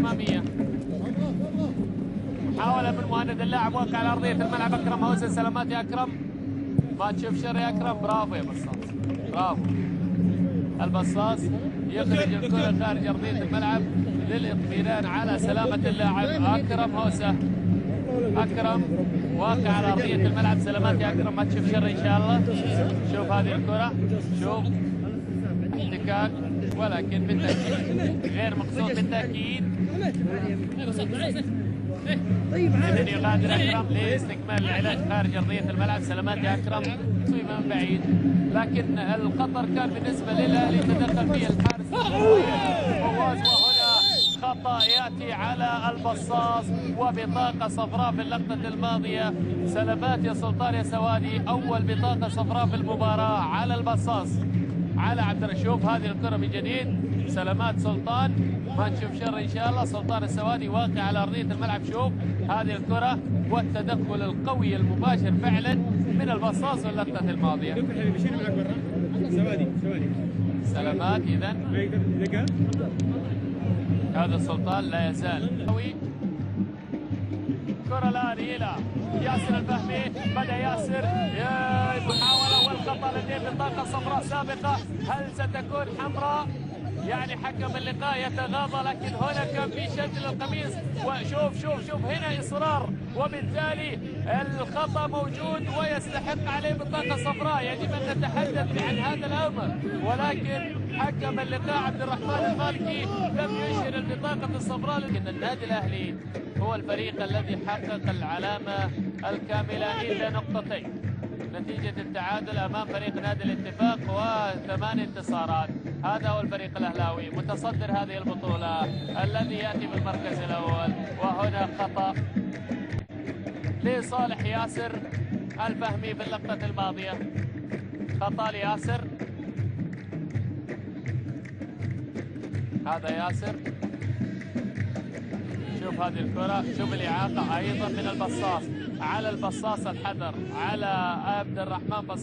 الاماميه. محاوله من مهند اللاعب واقع على ارضيه الملعب. اكرم هوسه، سلامات يا اكرم، ما تشوف شر يا اكرم. برافو يا بصاص، برافو. البصاص يخرج الكره خارج ارضيه الملعب للاطمئنان على سلامه اللاعب اكرم هوسه. اكرم واقع على ارضيه الملعب. سلامات يا اكرم، ما تشوف شر ان شاء الله. شوف هذه الكره، شوف احتكاك ولكن بالتاكيد غير مقصود بالتاكيد. إذن يغادر اكرم لاستكمال العلاج خارج ارضيه الملعب. سلامات يا اكرم، تصويبه من بعيد، لكن الخطر كان بالنسبه للاهلي، تدخل فيه الحارس فواز، وهنا خطا ياتي على البصاص وبطاقه صفراء في اللقطه الماضيه. سلامات يا سلطان يا سوادي، اول بطاقه صفراء في المباراه على البصاص، على عبد الرحمن. شوف هذه الكره من جديد، سلامات سلطان، ما نشوف شر ان شاء الله. سلطان السوادي واقع على ارضيه الملعب. شوف هذه الكره والتدخل القوي المباشر فعلا من البصاص في اللقطه الماضيه. سلامات اذا هذا سلطان لا يزال قوي. كره الان الى ياسر الفهمي، بدا ياسر محاوله والخطا لديه بطاقه صفراء سابقه. هل ستكون حمراء؟ يعني حكم اللقاء يتغاضى، لكن هنا كان في شد للقميص. وشوف شوف شوف هنا اصرار، وبالتالي الخطا موجود ويستحق عليه بطاقه صفراء. يجب ان نتحدث عن هذا الامر، ولكن حكم اللقاء عبد الرحمن المالكي لم يشهر البطاقه الصفراء. لكن النادي الاهلي هو الفريق الذي حقق العلامه الكامله الى نقطتين، نتيجة التعادل أمام فريق نادي الاتفاق و8 انتصارات. هذا هو الفريق الأهلاوي متصدر هذه البطولة الذي يأتي بالمركز الأول. وهنا خطأ لصالح ياسر الفهمي في اللقطة الماضية، خطأ لياسر. هذا ياسر، شوف هذه الكرة، شوف الإعاقة أيضا من البصاص. على البصاص الحذر على عبد الرحمن بصاص.